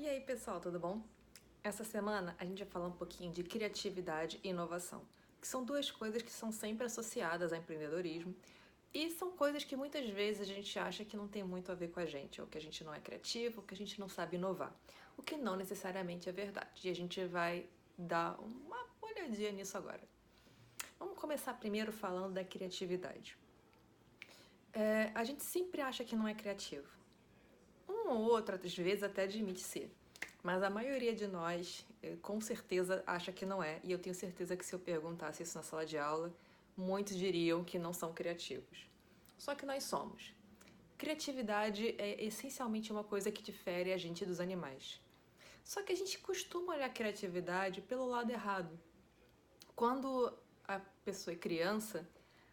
E aí, pessoal, tudo bom? Essa semana a gente vai falar um pouquinho de criatividade e inovação, que são duas coisas que são sempre associadas ao empreendedorismo e são coisas que muitas vezes a gente acha que não tem muito a ver com a gente, ou que a gente não é criativo, ou que a gente não sabe inovar, o que não necessariamente é verdade. E a gente vai dar uma olhadinha nisso agora. Vamos começar primeiro falando da criatividade. A gente sempre acha que não é criativo. Um ou outro, às vezes, até admite ser. Mas a maioria de nós, com certeza, acha que não é. E eu tenho certeza que se eu perguntasse isso na sala de aula, muitos diriam que não são criativos. Só que nós somos. Criatividade é essencialmente uma coisa que difere a gente dos animais. Só que a gente costuma olhar a criatividade pelo lado errado. Quando a pessoa é criança,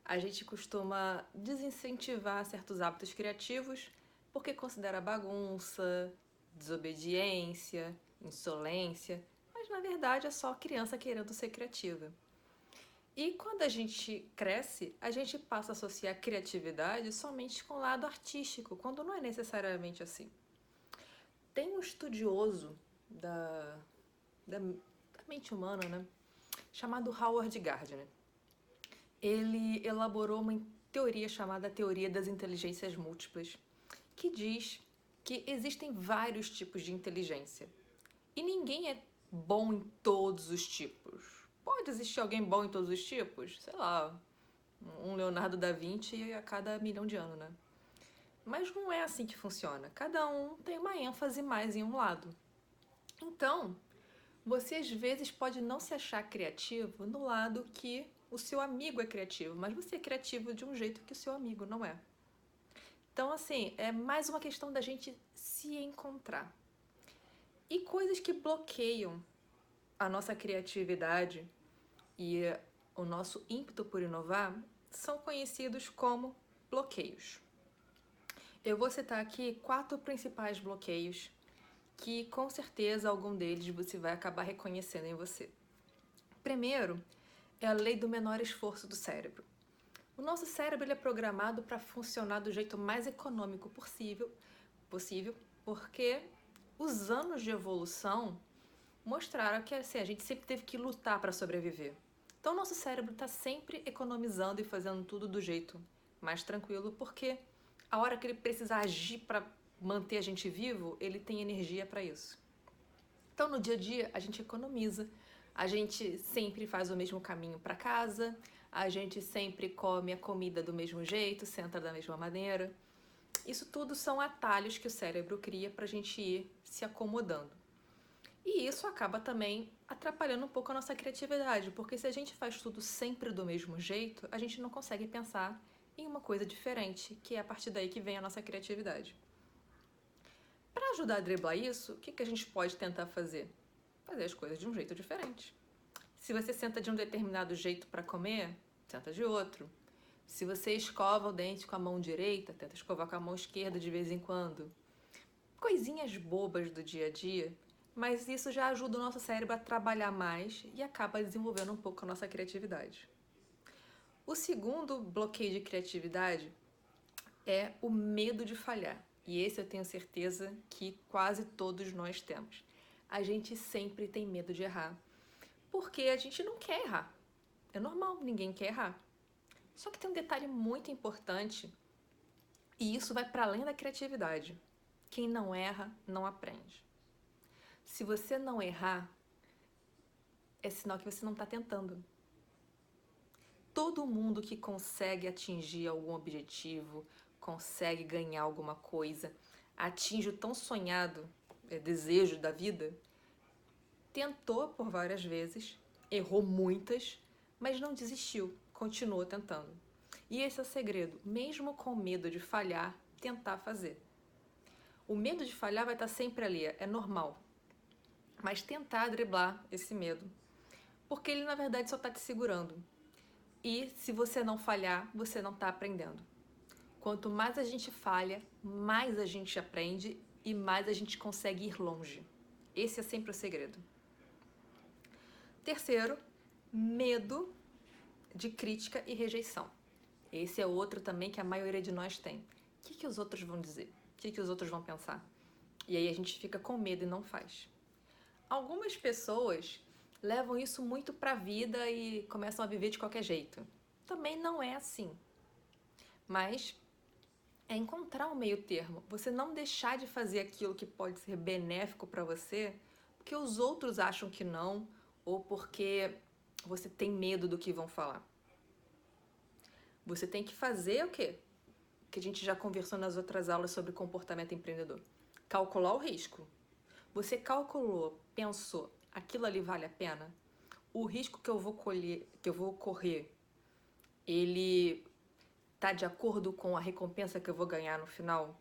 a gente costuma desincentivar certos hábitos criativos porque considera bagunça, desobediência, insolência, mas na verdade é só a criança querendo ser criativa. E quando a gente cresce, a gente passa a associar a criatividade somente com o lado artístico, quando não é necessariamente assim. Tem um estudioso da mente humana, né, chamado Howard Gardner. Ele elaborou uma teoria chamada Teoria das Inteligências Múltiplas, que diz que existem vários tipos de inteligência e ninguém é bom em todos os tipos. Pode existir alguém bom em todos os tipos? Sei lá, um Leonardo da Vinci a cada milhão de anos, né? Mas não é assim que funciona. Cada um tem uma ênfase mais em um lado. Então, você às vezes pode não se achar criativo no lado que o seu amigo é criativo, mas você é criativo de um jeito que o seu amigo não é. Então, assim, é mais uma questão da gente se encontrar. E coisas que bloqueiam a nossa criatividade e o nosso ímpeto por inovar são conhecidos como bloqueios. Eu vou citar aqui 4 principais bloqueios que com certeza algum deles você vai acabar reconhecendo em você. Primeiro é a lei do menor esforço do cérebro. O nosso cérebro ele é programado para funcionar do jeito mais econômico possível, porque os anos de evolução mostraram que assim, a gente sempre teve que lutar para sobreviver. Então, nosso cérebro está sempre economizando e fazendo tudo do jeito mais tranquilo, porque a hora que ele precisa agir para manter a gente vivo, ele tem energia para isso. Então, no dia a dia, a gente economiza, a gente sempre faz o mesmo caminho para casa, a gente sempre come a comida do mesmo jeito, senta da mesma maneira. Isso tudo são atalhos que o cérebro cria para a gente ir se acomodando. E isso acaba também atrapalhando um pouco a nossa criatividade, porque se a gente faz tudo sempre do mesmo jeito, a gente não consegue pensar em uma coisa diferente, que é a partir daí que vem a nossa criatividade. Para ajudar a driblar isso, o que a gente pode tentar fazer? Fazer as coisas de um jeito diferente. Se você senta de um determinado jeito para comer, senta de outro. Se você escova o dente com a mão direita, tenta escovar com a mão esquerda de vez em quando. Coisinhas bobas do dia a dia, mas isso já ajuda o nosso cérebro a trabalhar mais e acaba desenvolvendo um pouco a nossa criatividade. O segundo bloqueio de criatividade é o medo de falhar. E esse eu tenho certeza que quase todos nós temos. A gente sempre tem medo de errar, porque a gente não quer errar. É normal, ninguém quer errar. Só que tem um detalhe muito importante, e isso vai para além da criatividade. Quem não erra, não aprende. Se você não errar, é sinal que você não está tentando. Todo mundo que consegue atingir algum objetivo, consegue ganhar alguma coisa, atinge o tão sonhado desejo da vida, tentou por várias vezes, errou muitas, mas não desistiu, continuou tentando. E esse é o segredo, mesmo com medo de falhar, tentar fazer. O medo de falhar vai estar sempre ali, é normal, mas tentar driblar esse medo, porque ele na verdade só está te segurando. E se você não falhar, você não está aprendendo. Quanto mais a gente falha, mais a gente aprende e mais a gente consegue ir longe. Esse é sempre o segredo. Terceiro, medo de crítica e rejeição. Esse é outro também que a maioria de nós tem. O que os outros vão dizer? O que os outros vão pensar? E aí a gente fica com medo e não faz. Algumas pessoas levam isso muito pra vida e começam a viver de qualquer jeito. Também não é assim. Mas é encontrar um meio termo. Você não deixar de fazer aquilo que pode ser benéfico para você, porque os outros acham que não, ou porque você tem medo do que vão falar. Você tem que fazer o quê? Que a gente já conversou nas outras aulas sobre comportamento empreendedor. Calcular o risco. Você calculou, pensou, aquilo ali vale a pena? O risco que eu vou correr, ele tá de acordo com a recompensa que eu vou ganhar no final?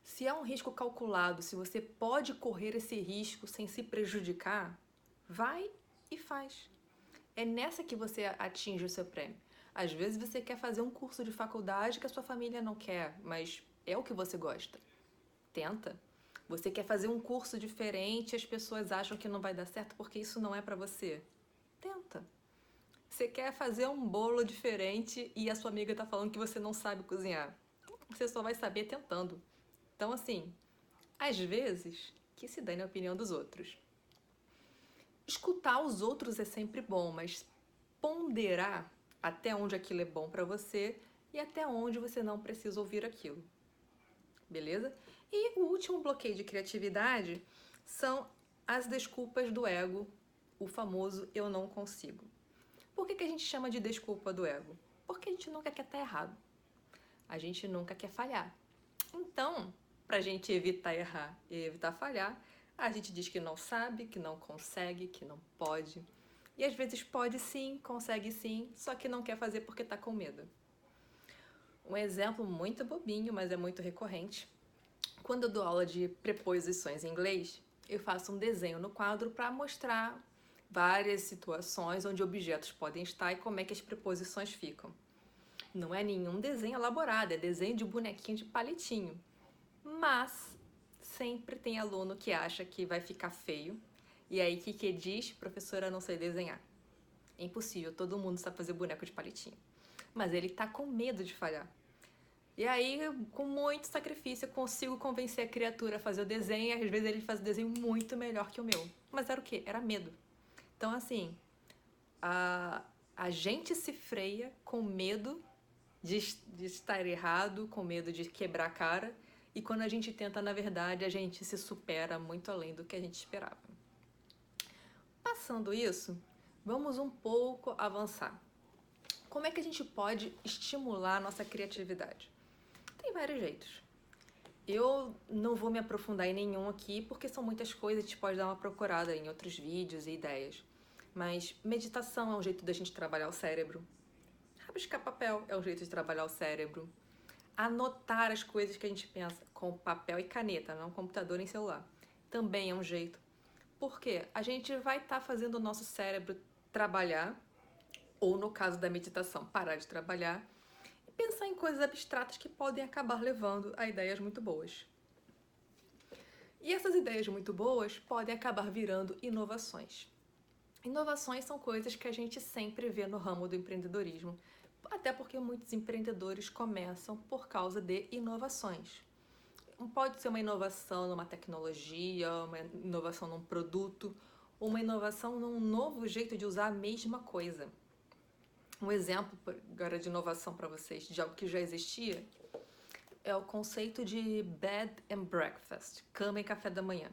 Se é um risco calculado, se você pode correr esse risco sem se prejudicar, vai e faz. É nessa que você atinge o seu prêmio. Às vezes você quer fazer um curso de faculdade que a sua família não quer, mas é o que você gosta. Tenta. Você quer fazer um curso diferente e as pessoas acham que não vai dar certo porque isso não é pra você. Tenta. Você quer fazer um bolo diferente e a sua amiga tá falando que você não sabe cozinhar. Você só vai saber tentando. Então, assim, às vezes, que se dane a opinião dos outros. Escutar os outros é sempre bom, mas ponderar até onde aquilo é bom pra você e até onde você não precisa ouvir aquilo. Beleza? E o último bloqueio de criatividade são as desculpas do ego, o famoso eu não consigo. Por que a gente chama de desculpa do ego? Porque a gente nunca quer estar errado. A gente nunca quer falhar. Então, pra gente evitar errar e evitar falhar, a gente diz que não sabe, que não consegue, que não pode. E às vezes pode sim, consegue sim, só que não quer fazer porque tá com medo. Um exemplo muito bobinho, mas é muito recorrente. Quando eu dou aula de preposições em inglês, eu faço um desenho no quadro para mostrar várias situações onde objetos podem estar e como é que as preposições ficam. Não é nenhum desenho elaborado, é desenho de bonequinho de palitinho. Mas sempre tem aluno que acha que vai ficar feio. E aí o que diz? Professora, não sei desenhar. É impossível, todo mundo sabe fazer boneco de palitinho. Mas ele tá com medo de falhar. E aí, com muito sacrifício, eu consigo convencer a criatura a fazer o desenho, e às vezes ele faz o desenho muito melhor que o meu. Mas era o quê? Era medo. Então, assim, a gente se freia com medo de estar errado, com medo de quebrar a cara, e quando a gente tenta, na verdade, a gente se supera muito além do que a gente esperava. Passando isso, vamos um pouco avançar. Como é que a gente pode estimular a nossa criatividade? Tem vários jeitos. Eu não vou me aprofundar em nenhum aqui, porque são muitas coisas, a gente pode dar uma procurada em outros vídeos e ideias. Mas meditação é um jeito da gente trabalhar o cérebro. Rabiscar papel é um jeito de trabalhar o cérebro. Anotar as coisas que a gente pensa com papel e caneta, não computador nem celular. Também é um jeito. Por quê? A gente vai estar fazendo o nosso cérebro trabalhar, ou no caso da meditação, parar de trabalhar, e pensar em coisas abstratas que podem acabar levando a ideias muito boas. E essas ideias muito boas podem acabar virando inovações. Inovações são coisas que a gente sempre vê no ramo do empreendedorismo, até porque muitos empreendedores começam por causa de inovações. Pode ser uma inovação numa tecnologia, uma inovação num produto, uma inovação num novo jeito de usar a mesma coisa. Um exemplo agora de inovação para vocês, de algo que já existia, é o conceito de bed and breakfast, cama e café da manhã.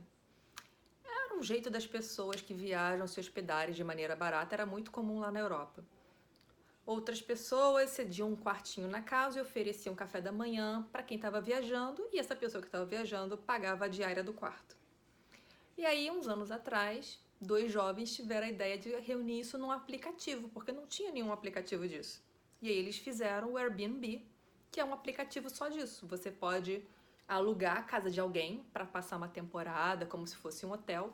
Era um jeito das pessoas que viajam se hospedarem de maneira barata, era muito comum lá na Europa. Outras pessoas cediam um quartinho na casa e ofereciam café da manhã para quem estava viajando, e essa pessoa que estava viajando pagava a diária do quarto. E aí, uns anos atrás, dois jovens tiveram a ideia de reunir isso num aplicativo, porque não tinha nenhum aplicativo disso. E aí eles fizeram o Airbnb, que é um aplicativo só disso. Você pode alugar a casa de alguém para passar uma temporada, como se fosse um hotel,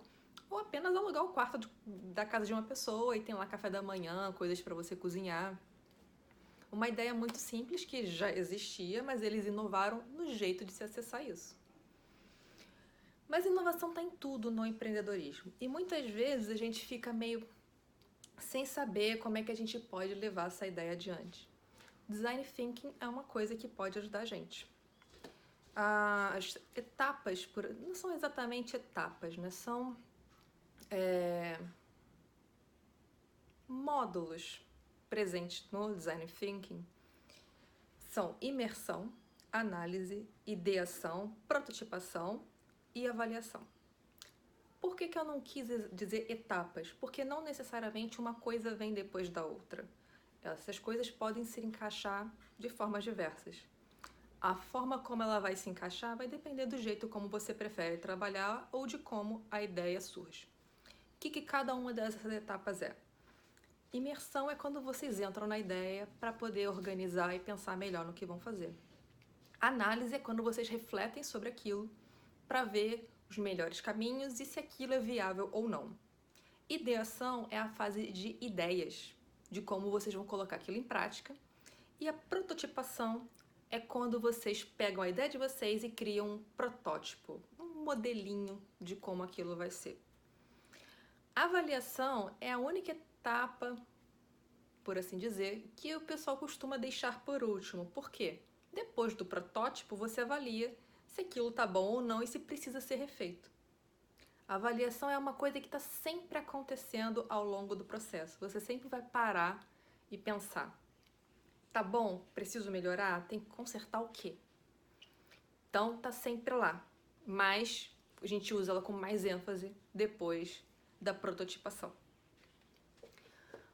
ou apenas alugar o quarto da casa de uma pessoa e tem lá café da manhã, coisas para você cozinhar. Uma ideia muito simples que já existia, mas eles inovaram no jeito de se acessar isso. Mas inovação está em tudo no empreendedorismo. E muitas vezes a gente fica meio sem saber como é que a gente pode levar essa ideia adiante. Design Thinking é uma coisa que pode ajudar a gente. As etapas, não são exatamente etapas, né? São módulos presentes no Design Thinking. São imersão, análise, ideação, prototipação e avaliação. Por que eu não quis dizer etapas? Porque não necessariamente uma coisa vem depois da outra. Essas coisas podem se encaixar de formas diversas. A forma como ela vai se encaixar vai depender do jeito como você prefere trabalhar ou de como a ideia surge. O que cada uma dessas etapas é? Imersão é quando vocês entram na ideia para poder organizar e pensar melhor no que vão fazer. Análise é quando vocês refletem sobre aquilo para ver os melhores caminhos e se aquilo é viável ou não. Ideação é a fase de ideias, de como vocês vão colocar aquilo em prática. E a prototipação é quando vocês pegam a ideia de vocês e criam um protótipo, um modelinho de como aquilo vai ser. A avaliação é a única etapa, por assim dizer, que o pessoal costuma deixar por último. Por quê? Depois do protótipo, você avalia se aquilo tá bom ou não e se precisa ser refeito. A avaliação é uma coisa que está sempre acontecendo ao longo do processo. Você sempre vai parar e pensar: tá bom? Preciso melhorar? Tem que consertar o quê? Então tá sempre lá, mas a gente usa ela com mais ênfase depois da prototipação.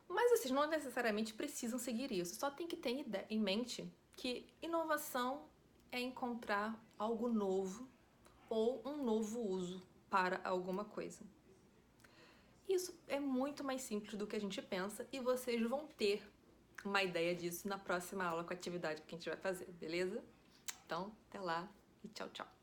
Mas vocês não necessariamente precisam seguir isso, só tem que ter em mente que inovação é encontrar algo novo ou um novo uso para alguma coisa. Isso é muito mais simples do que a gente pensa e vocês vão ter uma ideia disso na próxima aula com a atividade que a gente vai fazer, beleza? Então, até lá e tchau, tchau!